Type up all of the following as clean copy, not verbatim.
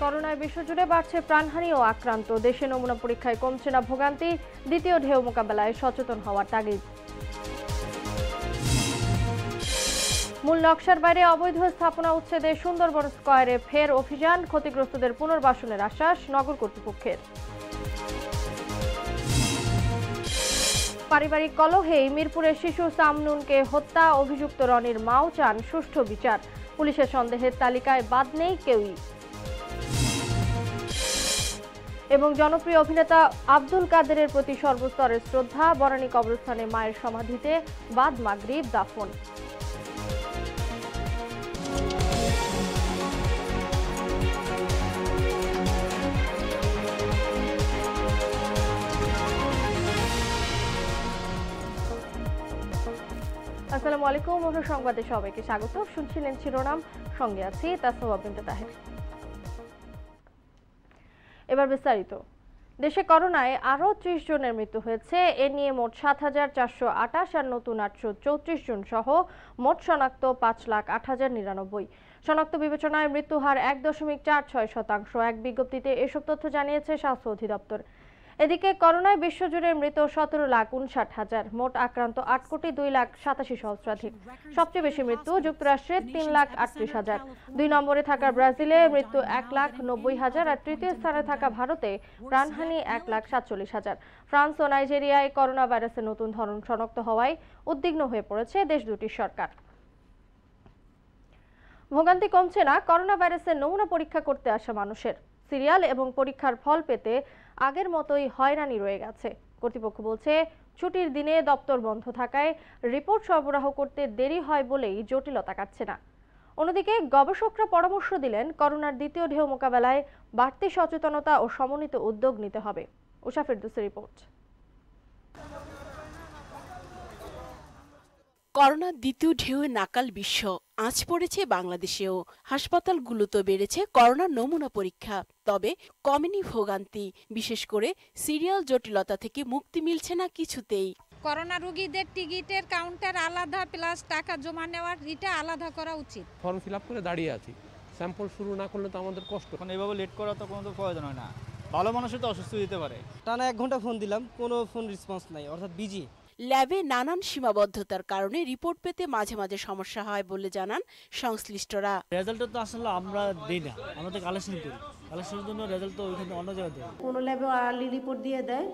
করোনায় বিশ্বজুড়ে বাড়ছে প্রাণহানি ও আক্রান্ত। দেশে নমুনা পরীক্ষায় কমছে না ভোগান্তি। দ্বিতীয় ঢেউ মোকাবেলায় সচেতন হওয়ার তাগিদ। মূল নকশার বাইরে অবৈধ স্থাপনা উচ্ছেদে সুন্দরবন স্কয়ারে ফের অভিযান। ক্ষতিগ্রস্তদের পুনর্বাসনের আশ্বাস নগর কর্তৃপক্ষের। পারিবারিক কলহে মিরপুরের শিশু সামনুনকে হত্যা। অভিযুক্ত রনির মাও চান সুষ্ঠু বিচার। পুলিশের সন্দেহের তালিকায় বাদ নেই কেউই। এবং জনপ্রিয় অভিনেতা আব্দুল কাদেরের প্রতি সর্বস্তরের শ্রদ্ধা। বনানী কবরস্থানে মায়ের সমাধিতে বাদ মাগরিব দাফন। আসসালামু আলাইকুম। সংবাদে সবাইকে স্বাগত। শুনছিলেন শিরোনাম, সঙ্গে আছি তাসওয়া বিনতে তাহের। এবার বিস্তারিত। দেশে করোনায় আরও 30 জনের মৃত্যু হয়েছে। এ নিয়ে মোট ৭,৪২৮ আর নতুন ৮34 জন সহ মোট শনাক্ত ৫,০৮,০৯৯। শনাক্ত বিবেচনায় মৃত্যু হার ১.৪৬%। এক বিজ্ঞপ্তিতে এসব তথ্য জানিয়েছে স্বাস্থ্য অধিদপ্তর। এদিকে করোনায় বিশ্বজুড়ে মৃত ১৭,৫৯,০০০। মোট আক্রান্ত ৮,২,৮৭,০০০ সহস্রাধিক। সবচেয়ে বেশি মৃত্যু যুক্তরাষ্ট্রে ৩,৩৮,০০০। ২ নম্বরে থাকা ব্রাজিলে মৃত্যু ১,৯০,০০০ আর তৃতীয় স্থানে থাকা ভারতে প্রাণহানি ১,৪৭,০০০। ফ্রান্স ও নাইজেরিয়ায় করোনা ভাইরাসের নতুন ধরন শনাক্ত হওয়ায় উদ্বিগ্ন হয়ে পড়েছে দেশ দুটির সরকার। ভোগান্তি কমছে না করোনা ভাইরাসের নমুনা পরীক্ষা করতে আসা মানুষের। সিরিয়াল এবং পরীক্ষার ফল পেতে আগের মতোই হয়রানি রয়ে গেছে। কর্তৃপক্ষ বলছে, ছুটির দিনে দপ্তর বন্ধ থাকায় রিপোর্ট সরবরাহ করতে দেরি হয় বলেই জটিলতা কাটছে না। অন্যদিকে গবেষকরা পরামর্শ দিলেন, করোনার দ্বিতীয় ঢেউ মোকাবেলায় বাড়তি সচেতনতা ও সমন্বিত উদ্যোগ নিতে হবে। উষা ফেরদৌসের রিপোর্ট। করোনার দ্বিতীয় ঢেউয়ে নাকাল বিশ্ব। আঁচ পড়েছে বাংলাদেশেও। হাসপাতালগুলোতে বেড়েছে করোনার নমুনা পরীক্ষা। তবে কমেনি ভোগান্তি। বিশেষ করে সিরিয়াল জটিলতা থেকে মুক্তি মিলছে না কিছুতেই। করোনা রোগীদের টিকিটের কাউন্টার আলাদা, প্লাস টাকা জমা নেওয়ার এটা আলাদা করা উচিত। ফর্ম ফিল আপ করে দাঁড়িয়ে আছি, স্যাম্পল শুরু না করলে তো আমাদের কষ্ট। এখন এভাবে লেট করা তো কোনো প্রয়োজন হয় না। ভালো মানুষের তো অসুস্থ হতে পারে। টানা 1 ঘন্টা ফোন দিলাম, কোনো ফোন রেসপন্স নাই, অর্থাৎ বিজি। ল্যাবে নানান সীমাবদ্ধতার কারণে রিপোর্ট পেতে মাঝে মাঝে সমস্যা হয় বলে জানান সংশ্লিষ্টরা। রেজাল্টটা তো আসলে আমরা দেই না, আমরা তো কালেকশন করি। কালেকশনের জন্য রেজাল্ট তো ওইখানে অন্য জায়গায় দেয়। কোনো ল্যাবে আর্লি রিপোর্ট দিয়ে দেয়,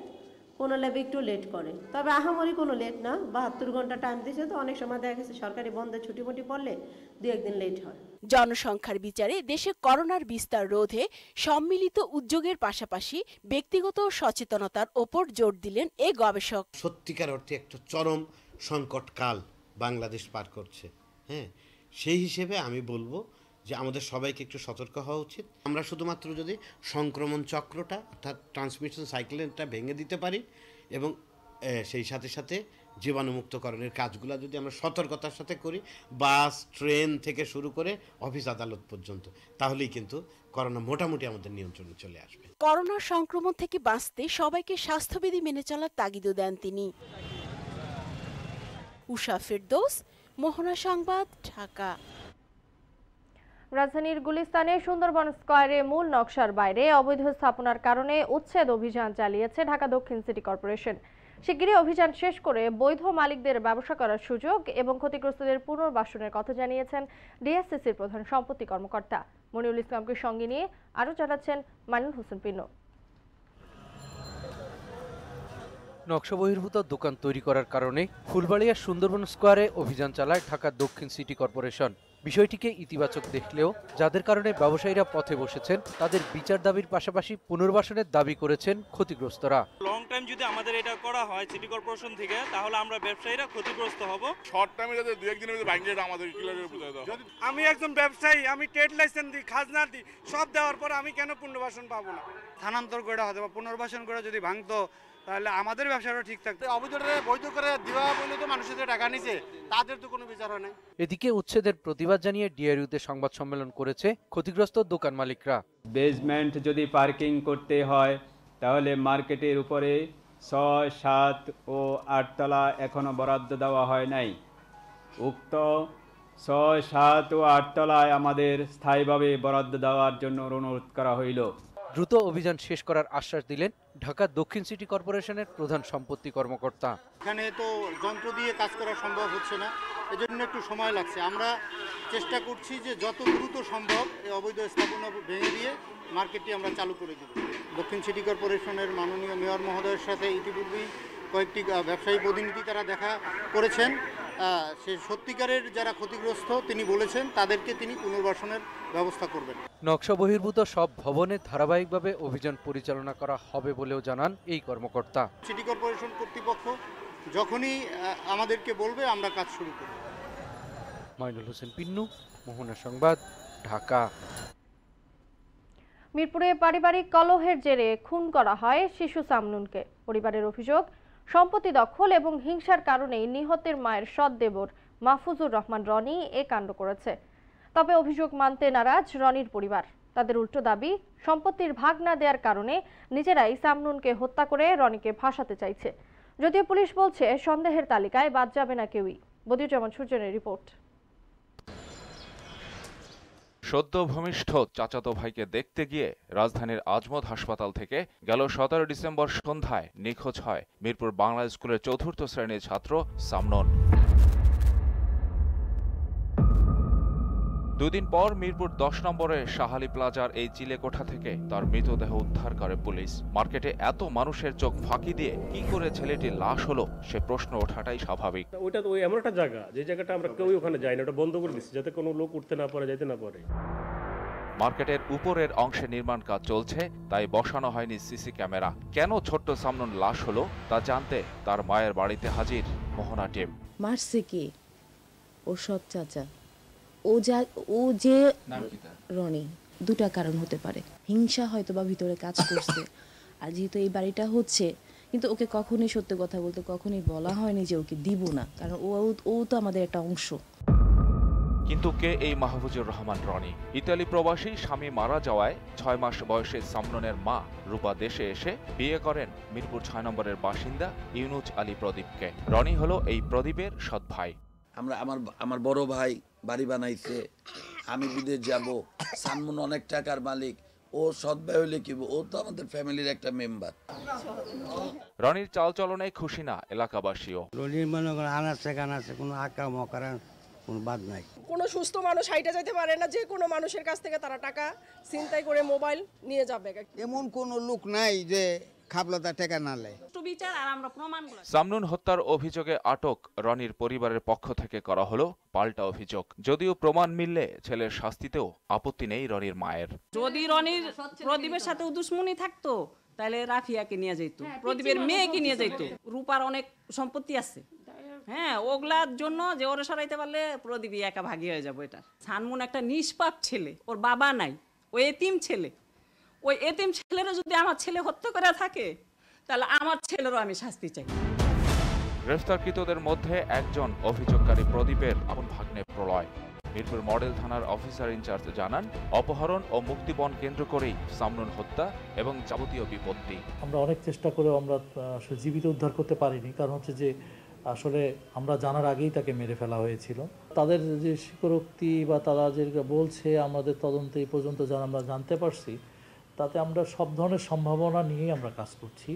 কোনো ল্যাবে একটু লেট করে। তবে আহামরি কোনো লেট না, 72 ঘন্টা টাইম দিয়েছে। তো অনেক সময় দেখা গেছে সরকারি বন্ধে ছুটি পড়লে 2-1 দিন লেট হয়। জনসংখ্যার বিচারে দেশে করোনার বিস্তার রোধে সম্মিলিত উদ্যোগের পাশাপাশি ব্যক্তিগত সচেতনতার ওপর জোর দিলেন এ গবেষক। সত্যিকার অর্থে একটা চরম সংকটকাল বাংলাদেশ পার করছে। হ্যাঁ, সেই হিসেবে আমি বলবো যে আমাদের সবাইকে একটু সতর্ক হওয়া উচিত। আমরা শুধুমাত্র যদি সংক্রমণ চক্রটা অর্থাৎ ট্রান্সমিশন সাইকেলটা ভেঙে দিতে পারি এবং সেই সাথে সাথে জীবাণুমুক্তকরণের কাজগুলো যদি আমরা সতর্কতার সাথে করি, বাস ট্রেন থেকে শুরু করে অফিস আদালত পর্যন্ত, তাহলেই কিন্তু করোনা মোটামুটি আমাদের নিয়ন্ত্রণে চলে আসবে। করোনা সংক্রমণ থেকে বাঁচতে সবাইকে স্বাস্থ্যবিধি মেনে চলার তাগিদও দেন তিনি। উষা ফেরদৌস, মোহনা সংবাদ, ঢাকা। রাজধানীর গুলিস্তানে সুন্দরবন স্কয়ারে মূল নকশার বাইরে অবৈধ স্থাপনার কারণে উচ্ছেদ অভিযান চালিয়েছে ঢাকা দক্ষিণ সিটি কর্পোরেশন। শিগগিরই অভিযান শেষ করে বৈধ মালিকদের ব্যবসা করার সুযোগ এবং ক্ষতিগ্রস্তদের পুনর্বাসনের কথা জানিয়েছেন ডিএসসিসির প্রধান সম্পত্তি কর্মকর্তা মনিরুল ইসলামকে সঙ্গে নিয়ে আরও জানাচ্ছেন মাইনুল হোসেন পিন্ন। নকশা বহির্ভূত দোকান তৈরি করার কারণে ফুলবাড়িয়ার সুন্দরবন স্কয়ারে অভিযান চালায় ঢাকা দক্ষিণ সিটি কর্পোরেশন। বিষয়টিকে ইতিবাচক দেখলেও যাদের কারণে ব্যবসায়ীরা পথে বসেছেন তাদের বিচার দাবির পাশাপাশি পুনর্বাসনের দাবি করেছেন ক্ষতিগ্রস্তরা। লং টাইম যদি আমাদের এটা করা হয় সিটি কর্পোরেশন থেকে, তাহলে আমরা ব্যবসায়ীরা ক্ষতিগ্রস্ত হব। শর্ট টাইমে যাতে 2-1 দিনের মধ্যে ভাঙিয়ে আমাদের ক্লিয়ার বুঝাই দাও। আমি একজন ব্যবসায়ী, আমি ট্রেড লাইসেন্স দিই, খাজনা দিই, সব দেওয়ার পর আমি কেন পুনর্বাসন পাবো না? স্থানান্তর করে হয়তো বা পুনর্বাসন করে যদি ভাঙতো তাহলে আমাদের ব্যবসাটা ঠিক থাকতো। অবৈধটা বৈধ করে দেওয়া বলে তো মানুষের যে টাকা নিছে তাদের তো কোনো বিচার হয় না। এদিকে উচ্ছেদের প্রতিবাদ জানিয়ে ডিআরইউতে সংবাদ সম্মেলন করেছে ক্ষতিগ্রস্ত দোকান মালিকরা। বেসমেন্ট যদি পার্কিং করতে হয় তাহলে মার্কেটের উপরে 6, 7 ও 8 তলা এখনো বরাদ্দ দেওয়া হয় নাই। উক্ত 6, 7 ও 8 তলায় আমাদের স্থায়ীভাবে বরাদ্দ দেওয়ার জন্য অনুরোধ করা হইল। দ্রুত অভিযান শেষ করার আশ্বাস দিলেন ঢাকা দক্ষিণ সিটি কর্পোরেশনের প্রধান সম্পত্তি কর্মকর্তা। এখানে তো যন্ত্র দিয়ে কাজ করা সম্ভব হচ্ছে না, এজন্য একটু সময় লাগছে। আমরা চেষ্টা করছি যে যত দ্রুত সম্ভব এই অবৈধ স্থাপনা ভেঙে দিয়ে মার্কেটটি আমরা চালু করে দেব। দক্ষিণ সিটি কর্পোরেশনের মাননীয় মেয়র মহোদয়ের সাথে ইতিপূর্বেই কয়েকটি ব্যবসায়ী প্রতিনিধি তারা দেখা করেছেন। সে সত্যিকারের যারা ক্ষতিগ্রস্ত তিনি বলেছেন তাদেরকে তিনি পুনর্বাসনের ব্যবস্থা করবেন। নকশা বহির্ভূত সব ভবনে ধারাবাহিকভাবে অভিযান পরিচালনা করা হবে বলেও জানান এই কর্মকর্তা। সিটি কর্পোরেশন কর্তৃপক্ষ যখনই আমাদেরকে বলবে আমরা কাজ শুরু করব। মইনুল হোসেন পিন্নু, মোহনা সংবাদ, ঢাকা। মিরপুরে পারিবারিক কলহের জেরে খুন করা হয় শিশু সামনুনকে। পরিবারের অভিযোগ, সম্পত্তি দখল এবং হিংসার কারণেই নিহতের মায়ের সৎ দেবর মাহফুজুর রহমান রনি এ কাণ্ড করেছে। তবে অভিযোগ মানতে নারাজ রনির পরিবার। তাদের উল্টো দাবি, সম্পত্তির ভাগ না দেওয়ার কারণে নিজেরাই সামনুনকে হত্যা করে রনিকে ফাঁসাতে চাইছে। যদিও পুলিশ বলছে সন্দেহের তালিকায় বাদ যাবে না কেউই। বদিউজ্জামান সূর্যনের রিপোর্ট। সদ্য ভূমিষ্ঠ চাচাতো ভাইকে দেখতে গিয়ে রাজধানীর আজমত হাসপাতাল থেকে গেল 17 ডিসেম্বর সন্ধ্যায় নিখোঁজ হয় মিরপুর বাংলা স্কুলের 4র্থ শ্রেণীর ছাত্র সামনুন। দুদিন পর মিরপুর 10 নম্বরের শাহালি প্লাজার এই চিলেকোঠা থেকে তার মৃতদেহ উদ্ধার করে পুলিশ। মার্কেটে এত মানুষের চোখ ফাঁকি দিয়ে কি করে ছেলেটির লাশ হলো সে প্রশ্ন ওঠাটাই স্বাভাবিক। ওইটা তো এমন একটা জায়গা যে জায়গাটা আমরা কেউই ওখানে যাই না, ওটা বন্ধ করে দিচ্ছি যাতে কোনো লোক উঠতে না পারে, যেতে না পারে। মার্কেটের উপরের অংশে নির্মাণ কাজ চলছে, তাই বসানো হয়নি সিসি ক্যামেরা। কেন ছোট্ট সামনুন লাশ হলো তা জানতে তার মায়ের বাড়িতে হাজির মোহনা টিম। মারছে কি? ও সৎ চাচা। ও যে রনি, দুটা কারণ হতে পারে। হিংসা হয়তো বা ভিতরে কাজ করছে, আর যেহেতু এই বাড়িটা হচ্ছে, কিন্তু ওকে কখনোই সত্য কথা বলতে কখনোই বলা হয়নি যে ওকে দিব না, কারণ ও তো আমাদের একটা অংশ। কিন্তু কে এই মাহফুজুর রহমান রনি? ইতালি প্রবাসী স্বামী মারা যাওয়ায় 6 মাস বয়সে সামনুনের মা রূপা দেশে এসে বিয়ে করেন মিরপুর 6 নম্বরের বাসিন্দা ইউনুস আলী প্রদীপকে। রনি হলো এই প্রদীপের সৎ ভাই। আমার বড় ভাই বাড়ি বানাইছে, আমি বিদেশ যাব, সানমুন অনেক টাকার মালিক, ও সৎ ভাই হইলে কি, ও তো আমাদের ফ্যামিলির একটা মেম্বার। রনির চালচলনে খুশি না এলাকাবাসীও। রনির মনে করেন আনাচে কানাচে কোনো আঁকা মকার কোনো বাদ নাই। কোনো সুস্থ মানুষ হাইটা যাইতে পারে না, যে কোনো মানুষের কাছ থেকে তারা টাকা ছিনতাই করে মোবাইল নিয়ে যাবে। এমন কোনো লোক নাই যে খাবলাতা টাকা না লেয়। সামনুন হত্যার অভিযোগে আটক রনির পরিবারের পক্ষ থেকে করা হলো পাল্টা অভিযোগ। যদিও প্রমাণ মিললে ছেলের শাস্তিতেও আপত্তি নেই রনির মায়ের। যদি রনির প্রদীপের সাথে দুশ্মনী থাকতো তাহলে রাফিয়াকে নিয়ে যেত, প্রদীপের মেয়েকে নিয়ে যেত। রূপার অনেক সম্পত্তি আছে, হ্যাঁ, ওগুলার জন্য যে ওরে সরাইতে পারলে প্রদীপই একা ভাগী হয়ে যাবো। এটা সানমুন একটা নিষ্পাপ ছেলে, ওর বাবা নাই, ও এতিম ছেলে। ওই এতিম ছেলেরও যদি আমার ছেলে হত্যা করে থাকে তাহলে আমার ছেলেরও আমি শাস্তি চাই। গ্রেফতারকৃতদের মধ্যে একজন অভিযোগকারী প্রদীপের আপন ভাগ্নে প্রলয়। মিরপুর মডেল থানার অফিসার ইনচার্জ জানান, অপহরণ ও মুক্তিপণ কেন্দ্র করেই সামনুন হত্যা এবং যাবতীয় বিপত্তি। আমরা অনেক চেষ্টা করেও আমরা জীবিত উদ্ধার করতে পারিনি, কারণ হচ্ছে যে আসলে আমরা জানার আগেই তাকে মেরে ফেলা হয়েছিল। তাদের যে স্বীকারোক্তি বা তারা যে বলছে, আমাদের তদন্তে এই পর্যন্ত যা আমরা জানতে পারছি, তাতে আমরা সব ধরনের সম্ভাবনা নিয়েই আমরা কাজ করছি।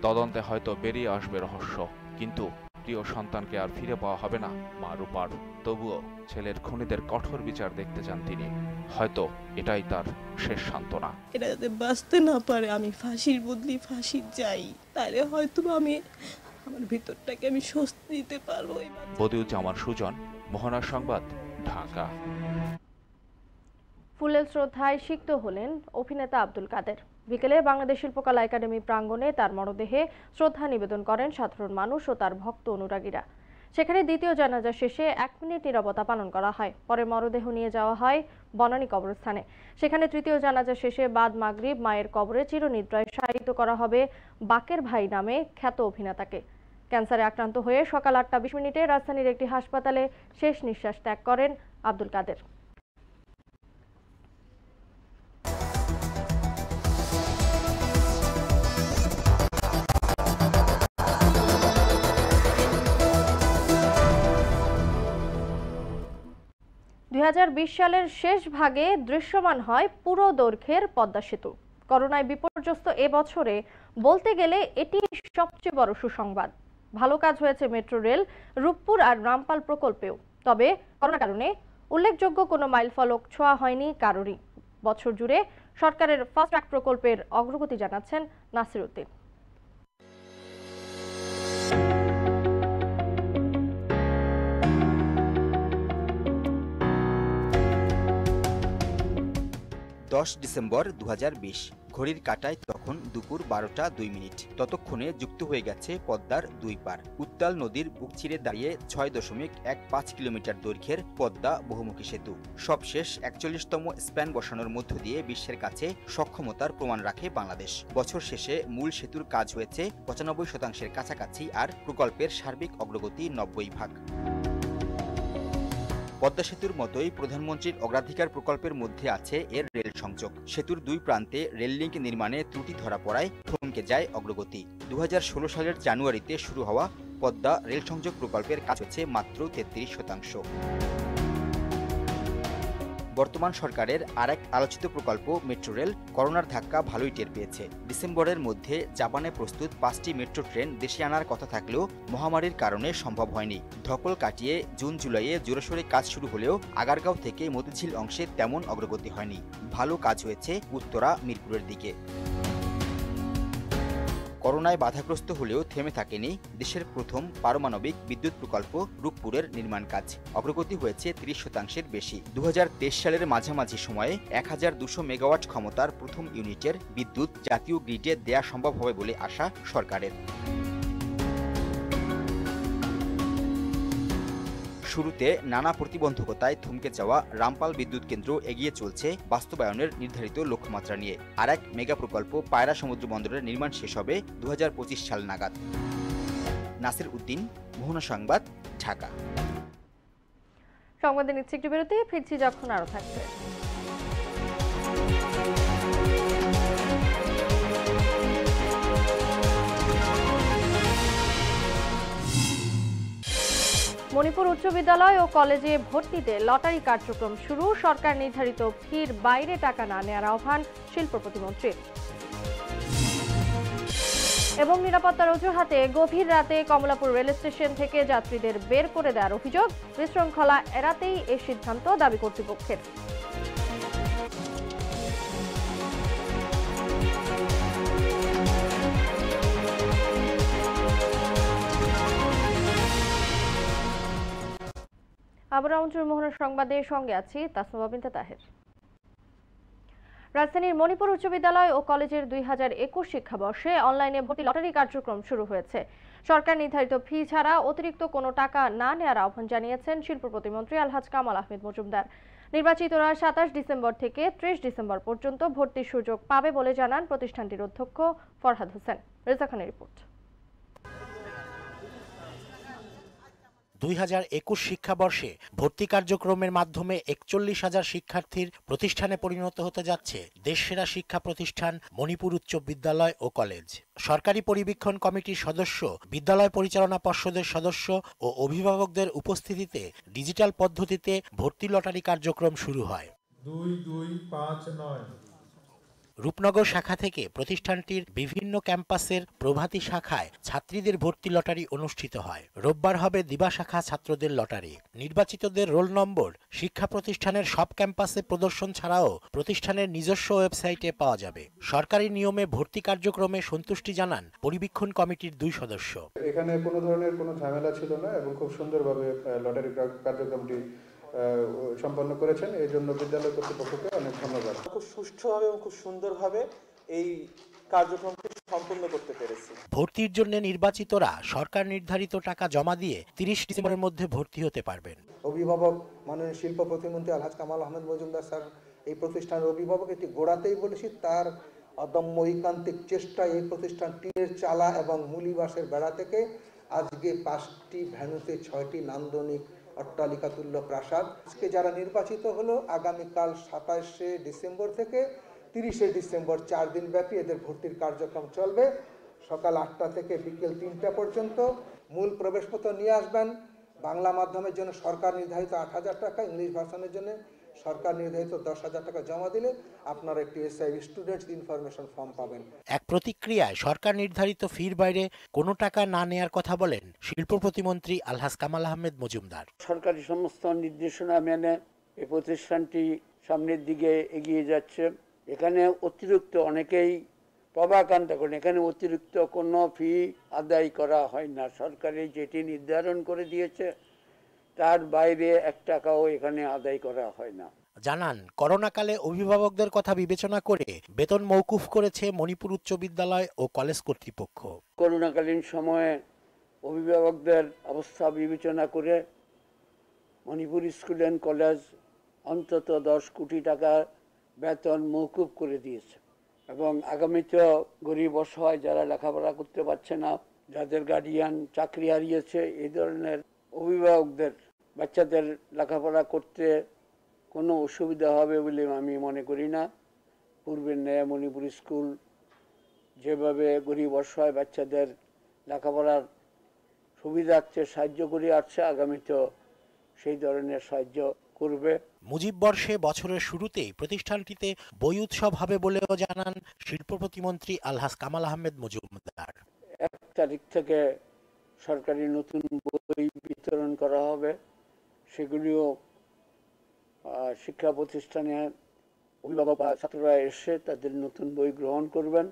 তদন্তে হয়তো বেরিয়ে আসবে রহস্য, কিন্তু প্রিয় সন্তানকে আর ফিরে পাওয়া হবে না মা রূপার। তবুও ছেলের খুনিদের কঠোর বিচার দেখতে চান তিনি। হয়তো এটাই তার শেষ সান্ত্বনা। এটা যাতে বাঁচতে না পারে, আমি ফাঁসির বদলি ফাঁসি চাই, তাহলে হয়তো আমি আমার ভিতরটাকে আমি স্বস্তি দিতে পারবো। বদিউজ্জামান সুজন, মোহনা সংবাদ, ঢাকা। ফুলেল শ্রদ্ধায় সিক্ত হলেন অভিনেতা আব্দুল কাদের। বিকেলে বাংলাদেশ শিল্পকলা একাডেমি প্রাঙ্গণে তার মরদেহে শ্রদ্ধা নিবেদন করেন সাধারণ মানুষ ও তার ভক্ত অনুরাগীরা। সেখানে দ্বিতীয় জানাজা শেষে 1 মিনিট নীরবতা পালন করা হয়। পরে মরদেহ নিয়ে যাওয়া হয় বনানী কবরস্থানে। সেখানে তৃতীয় জানাজা শেষে বাদ মাগরিব মায়ের কবরে চিরনিদ্রায় শায়িত করা হবে বাকের ভাই নামে খ্যাত অভিনেতাকে। ক্যান্সারে আক্রান্ত হয়ে সকাল 8টা 20 মিনিটে রাজধানীর একটি হাসপাতালে শেষ নিঃশ্বাস ত্যাগ করেন আব্দুল কাদের। 2020 সালের শেষ ভাগে দৃশ্যমান হয় পুরো দৈর্ঘ্যের পদ্মা সেতু। করোনায় বিপর্যস্ত এবছরে বলতে গেলে এটি সবচেয়ে বড় সুসংবাদ। ভালো কাজ হয়েছে মেট্রো রেল, রূপপুর আর রামপাল প্রকল্পেও। তবে করোনার কারণে উল্লেখযোগ্য কোনো মাইলফলক ছোঁয়া হয়নি কারোরই। বছর জুড়ে সরকারের ফাস্ট ট্র্যাক প্রকল্পের অগ্রগতি জানাচ্ছেন নাসির উদ্দিন। ডিসেম্বর 2020 ঘড়ির কাঁটায় তখন দুপুর 12টা 2 মিনিট। ততক্ষণে যুক্ত হয়ে গেছে পদ্মার দুই পার। উত্তাল নদীর বুক চিরে দাঁড়িয়ে 6.15 কিলোমিটার দৈর্ঘ্যের পদ্মা বহুমুখী সেতু সবশেষ 41তম স্প্যান বসানোর মধ্য দিয়ে বিশ্বের কাছে সক্ষমতার প্রমাণ রাখে বাংলাদেশ। বছর শেষে মূল সেতুর কাজ হয়েছে 95% কাছাকাছি, আর প্রকল্পের সার্বিক অগ্রগতি 90%। পদ্মা সেতুর মতোই প্রধানমন্ত্রীর অগ্রাধিকার প্রকল্পের মধ্যে আছে এর রেল সংযোগ। সেতুর দুই প্রান্তে রেল লিঙ্ক নির্মাণে ত্রুটি ধরা পড়ায় থমকে যায় অগ্রগতি। 2016 সালের জানুয়ারিতে শুরু হওয়া পদ্মা রেল সংযোগ প্রকল্পের কাজ হচ্ছে মাত্র 33%। বর্তমান সরকারের আরেক আলোচিত প্রকল্প মেট্রো রেল করোনার ধাক্কা ভালোই টের পেয়েছে। ডিসেম্বরের মধ্যে জাপানে প্রস্তুত 5টি মেট্রো ট্রেন দেশে আনার কথা থাকলেও মহামারীর কারণে সম্ভব হয়নি। ধকল কাটিয়ে জুন জুলাইয়ে জোরেশোরে কাজ শুরু হলেও আগারগাঁও থেকে মতিঝিল অংশে তেমন অগ্রগতি হয়নি। ভালো কাজ হয়েছে উত্তরা মিরপুরের দিকে। করোনায় বাধাগ্রস্ত হলেও থেমে থাকেনি দেশের প্রথম পারমাণবিক বিদ্যুৎ প্রকল্প রূপপুরের নির্মাণ কাজ। অগ্রগতি হয়েছে 30%-এর বেশি। 2023 সালের মাঝামাঝি সময়ে 1200 মেগাওয়াট ক্ষমতার প্রথম ইউনিটের বিদ্যুৎ জাতীয় গ্রিডে দেয়া সম্ভব হবে বলে আশা সরকারের। শুরুতে নানা প্রতিবন্ধকতায় থমকে যাওয়া রামপাল বিদ্যুৎ কেন্দ্র এগিয়ে চলছে বাস্তবায়নের নির্ধারিত লক্ষ্যমাত্রা নিয়ে। আরেক মেগা প্রকল্প পায়রা সমুদ্র বন্দরের নির্মাণ শেষ হবে 2025 সাল নাগাদ। নাসির উদ্দিন, মোহনা সংবাদ, ঢাকা। সংবাদে নিচ্ছে একটি বিরতি, ফিরছি যখন আরো থাকছে। মণিপুর উচ্চ বিদ্যালয় ও কলেজে ভর্তিতে লটারি কার্যক্রম শুরু। সরকার নির্ধারিত ফির বাইরে টাকা না নেওয়ার আহ্বান শিল্প প্রতিমন্ত্রীর। এবং নিরাপত্তার অজুহাতে গভীর রাতে কমলাপুর রেল স্টেশন থেকে যাত্রীদের বের করে দেওয়ার অভিযোগ। বিশৃঙ্খলা এড়াতেই এ সিদ্ধান্ত দাবি কর্তৃপক্ষের। আবার আমন্ত্রণ মোহনার সংবাদে সঙ্গে আছি তাসনুবা বিনতে তাহের। রাজধানীর মণিপুর উচ্চ বিদ্যালয় ও কলেজের 2021 শিক্ষাবর্ষে অনলাইনে ভর্তি লটারি কার্যক্রম শুরু হয়েছে। সরকার নির্ধারিত ফি ছাড়া অতিরিক্ত কোনো টাকা না নেওয়ার আহ্বান জানিয়েছেন শিল্প প্রতিমন্ত্রী আলহাজ কামাল আহমেদ মজুমদার। নির্বাচিতরা 27 ডিসেম্বর থেকে 30 ডিসেম্বর পর্যন্ত ভর্তির সুযোগ পাবে বলে জানান প্রতিষ্ঠানটির অধ্যক্ষ ফরহাদ হোসেন। রেজা খানের রিপোর্ট। 2021 শিক্ষাবর্ষে ভর্তি কার্যক্রমের মাধ্যমে 41,000 শিক্ষার্থীর প্রতিষ্ঠানে পরিণত হতে যাচ্ছে দেশসেরা শিক্ষা প্রতিষ্ঠান মণিপুর উচ্চ বিদ্যালয় ও কলেজ। সরকারি পরিবীক্ষণ কমিটির সদস্য, বিদ্যালয় পরিচালনা পর্ষদের সদস্য ও অভিভাবকদের উপস্থিতিতে ডিজিটাল পদ্ধতিতে ভর্তি লটারি কার্যক্রম শুরু হয়। 2259 রূপনগর শাখা থেকে প্রতিষ্ঠানটির বিভিন্ন ক্যাম্পাসের প্রভাতী শাখায় ছাত্রীদের ভর্তি লটারি অনুষ্ঠিত হয়। রোববার হবে দিবা শাখা ছাত্রদের লটারি। নির্বাচিতদের রোল নম্বর শিক্ষা প্রতিষ্ঠানের সব ক্যাম্পাসে প্রদর্শন ছাড়াও প্রতিষ্ঠানের নিজস্ব ওয়েবসাইটে পাওয়া যাবে। সরকারি নিয়মে ভর্তি কার্যক্রমে সন্তুষ্টি জানান পরিবীক্ষণ কমিটির 2 সদস্য। এখানে কোনো ধরনের কোনো ঝামেলা ছিল না এবং খুব সুন্দরভাবে লটারি কার্যক্রমটি সম্পন্ন করেছেন। এই জন্য বিদ্যালয় কর্তৃপক্ষকে অনেক ধন্যবাদ। খুব সুষ্ঠুভাবে এবং খুব সুন্দরভাবে এই কার্যক্রমটি সম্পূর্ণ করতে পেরেছি। ভর্তির জন্য নির্বাচিতরা সরকার নির্ধারিত টাকা জমা দিয়ে 30 ডিসেম্বরের মধ্যে ভর্তি হতে পারবেন। অভিভাবক মাননীয় শিল্প প্রতিমন্ত্রী আলহাজ কামাল আহমেদ মজুমদার স্যার এই প্রতিষ্ঠানের অভিভাবক, এটি গোড়াতেই বলেছি তার অদম্য ঐকান্তিক চেষ্টা এই প্রতিষ্ঠান টিনের চালা এবং মুলিবাসের বেড়া থেকে আজকে 5টি ভ্যানুতে 6টি নান্দনিক অট্টালিকা তুল্য প্রাসাদ। আজকে যারা নির্বাচিত হলো আগামীকাল 27শে ডিসেম্বর থেকে 30শে ডিসেম্বর 4 দিন ব্যাপী এদের ভর্তির কার্যক্রম চলবে। সকাল 8টা থেকে বিকেল 3টা পর্যন্ত। মূল প্রবেশপত্র নিয়ে আসবেন। বাংলা মাধ্যমের জন্য সরকার নির্ধারিত 8,000 টাকা, ইংলিশ ভার্সনের জন্য সরকার নির্ধারিত 10,000 টাকা জমা দিলে আপনারা একটি এসআই স্টুডেন্টস ইনফরমেশন ফর্ম পাবেন। এক প্রতিক্রিয়ায় সরকার নির্ধারিত ফির বাইরে কোনো টাকা না নেয়ার কথা বলেন শিল্প প্রতিমন্ত্রী আলহাজ কামাল আহমেদ মজুমদার। সরকারি সমস্ত নির্দেশনা মেনে এই প্রতিষ্ঠানটি সামনের দিকে এগিয়ে যাচ্ছে। এখানে অতিরিক্ত অনেকেই প্রভাকাণ্ডা করেন, এখানে অতিরিক্ত কোনো ফি আদায় করা হয় না। সরকারি যেটি নির্ধারণ করে দিয়েছে তার বাইরে 1 টাকাও এখানে আদায় করা হয় না। জানান, করোনাকালে অভিভাবকদের কথা বিবেচনা করে বেতন মওকুফ করেছে মণিপুর উচ্চ বিদ্যালয় ও কলেজ কর্তৃপক্ষ। করোনাকালীন সময়ে অভিভাবকদের অবস্থা বিবেচনা করে মণিপুর স্কুল অ্যান্ড কলেজ অন্তত 10 কোটি টাকা বেতন মওকুফ করে দিয়েছে এবং আগামীতে গরিব অসহায় যারা লেখাপড়া করতে পারছে না, যাদের গার্ডিয়ান চাকরি হারিয়েছে, এই ধরনের অভিভাবকদের বাচ্চাদের লেখাপড়া করতে কোনো অসুবিধা হবে বলে আমি মনে করি না। পূর্বের ন্যায় মণিপুর স্কুল যেভাবে গরিব অসহায় বাচ্চাদের লেখাপড়ার সুবিধার্থে সাহায্য করে আসছে, আগামীতেও সেই ধরনের সাহায্য করবে। মুজিব বর্ষে বছরের শুরুতেই প্রতিষ্ঠানটিতে বই উৎসব হবে বলেও জানান শিল্প প্রতিমন্ত্রী আলহাজ কামাল আহমেদ মজুমদার। 1 তারিখ থেকে সরকারি নতুন বই বিতরণ করা হবে। সেগুলিও শিক্ষা প্রতিষ্ঠানে অভিভাবক বা ছাত্ররা এসে তাদের নতুন বই গ্রহণ করবেন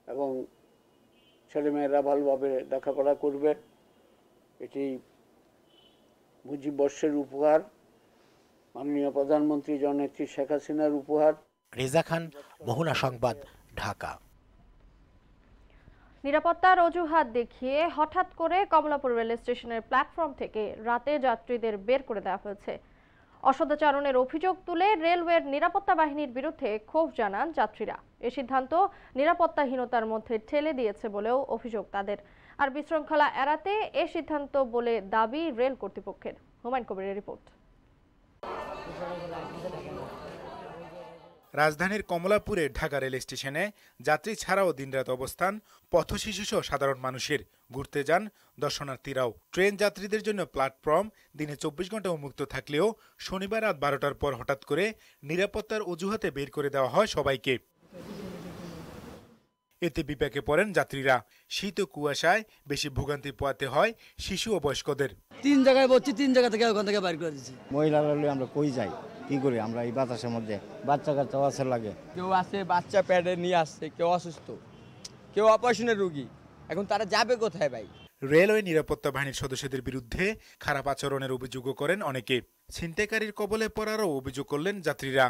এবং ছেলেমেয়েরা ভালোভাবে লেখাপড়া করবে। এটি মুজিব বর্ষের উপহার, মাননীয় প্রধানমন্ত্রী জননেত্রী শেখ হাসিনার উপহার। রেজা খান, মোহনা সংবাদ, ঢাকা। নিরাপত্তার অজুহাত দেখিয়ে হঠাৎ করে কমলাপুর রেল স্টেশনের প্ল্যাটফর্ম থেকে রাতে যাত্রীদের বের করে দেওয়া হয়েছে। অসদাচরণের অভিযোগ তুলে রেলওয়ের নিরাপত্তা বাহিনীর বিরুদ্ধে ক্ষোভ জানান যাত্রীরা। এ সিদ্ধান্ত নিরাপত্তাহীনতার মধ্যে ঠেলে দিয়েছে বলেও অভিযোগ তাদের। আর বিশৃঙ্খলা এড়াতে এ সিদ্ধান্ত বলে দাবি রেল কর্তৃপক্ষের। হুমায়ুন কবিরের রিপোর্ট। রাজধানীর কমলাপুরে ঢাকা রেল স্টেশনে যাত্রী ছাড়াও দিনরাত অবস্থান পথশিশু সহ সাধারণ মানুষের। ঘুরতে যান দর্শনার্থীরাও। ট্রেন যাত্রীদের জন্য প্ল্যাটফর্ম দিনে 24 ঘন্টা উন্মুক্ত থাকলেও শনিবার রাত 12টার পর হঠাৎ করে নিরাপত্তার অজুহাতে বের করে দেওয়া হয় সবাইকে। এতে বিপাকে পড়েন যাত্রীরা। শীত ও কুয়াশায় বেশি ভোগান্তি পোয়াতে হয় শিশু ও বয়স্কদের। 3 জায়গায় বসছি, 3 জায়গা থেকে ওখান থেকে বাইর করে দিচ্ছি। মহিলারা আমরা কই যাই, কি করি আমরা এই বাতাসের মধ্যে? বাচ্চা কাচ্চা আছে লাগে, কেউ আছে বাচ্চা প্যাডে নিয়ে আসছে, কেউ অসুস্থ, কেউ অপারেশনের রোগী। এখন তারা যাবে কোথায় ভাই? রেলওয়ে নিরাপত্তা বাহিনীর সদস্যদের বিরুদ্ধে খারাপ আচরণের অভিযোগও করেন অনেকে। ছিনতাইকারীর কবলে পড়ারও অভিযোগ করলেন যাত্রীরা।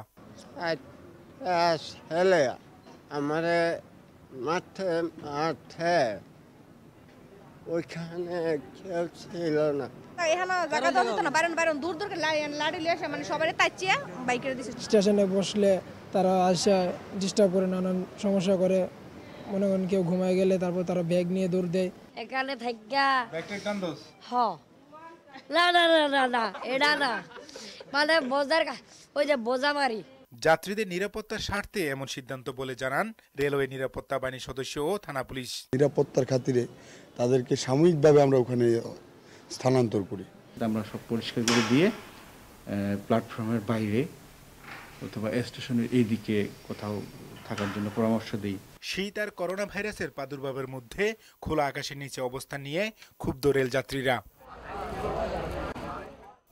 আমারে মাঠে ওইখানে কেউ ছিল না। স্টেশনে বসলে তারা আসে ডিস্টার্ব করে, নানান সমস্যা করে। মনে করেন কেউ ঘুমায় গেলে তারপর তারা ব্যাগ নিয়ে দৌড় দেয়। এখানে থাকা না না না না না এটা না, মানে বোঝার ওই যে বোঝা মারি। যাত্রীদের নিরাপত্তার স্বার্থে এমন সিদ্ধান্ত বলে জানান রেলওয়ে নিরাপত্তা বাহিনীর সদস্য ও থানা পুলিশ। নিরাপত্তার খাতিরে তাদেরকে সাময়িকভাবে আমরা ওখানে স্থানান্তর করি। আমরা সব পরিষ্কার করে দিয়ে প্ল্যাটফর্মের বাইরে অথবা স্টেশনের এইদিকে কোথাও থাকার জন্য পরামর্শ দিই। শীত আর করোনা ভাইরাসের প্রাদুর্ভাবের মধ্যে খোলা আকাশের নিচে অবস্থান নিয়ে ক্ষুব্ধ রেল যাত্রীরা।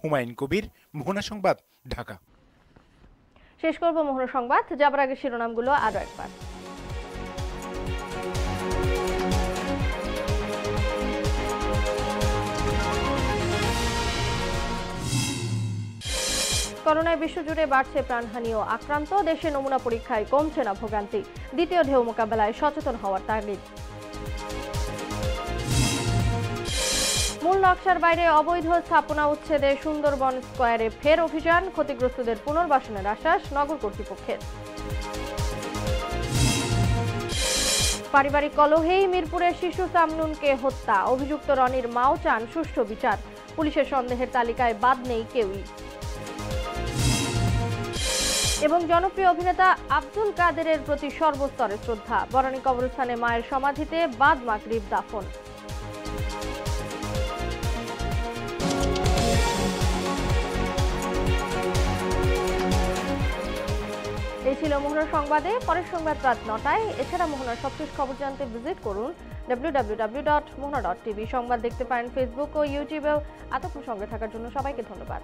হুমায়ুন কবির, মোহনা সংবাদ, ঢাকা। শেষ করব মোহনা সংবাদ, যাবার আগে শিরোনামগুলো আরো একবার। করোনায় বিশ্বজুড়ে বাড়ছে প্রাণহানি ও আক্রান্ত, দেশে নমুনা পরীক্ষায় কমছে না ভোগান্তি, দ্বিতীয় ঢেউ মোকাবেলায় সচেতন হওয়ার তাগিদ। মূল নকশার বাইরে অবৈধ স্থাপনা উচ্ছেদে সুন্দরবন স্কয়ারে ফের অভিযান, ক্ষতিগ্রস্তদের পুনর্বাসনের আশ্বাস নগর কর্তৃপক্ষের। পারিবারিক কলহেই মিরপুরের শিশু সামনুনকে হত্যা, অভিযুক্ত রনির মাও চান সুষ্ঠু বিচার, পুলিশের সন্দেহের তালিকায় বাদ নেই কেউই। এবং জনপ্রিয় অভিনেতা আব্দুল কাদেরের প্রতি সর্বস্তরে শ্রদ্ধা, বনানী কবরস্থানে মায়ের সমাধিতে বাদ মাগরিব দাফন। এই ছিল মোহনার সংবাদে। পরের সংবাদ রাত ৯টায়। এছাড়া মোহনার সবশেষ খবর জানতে ভিজিট করুন www.mohana.tv। সংবাদ দেখতে পারেন ফেসবুক ও ইউটিউবেও। এতক্ষণ সঙ্গে থাকার জন্য সবাইকে ধন্যবাদ।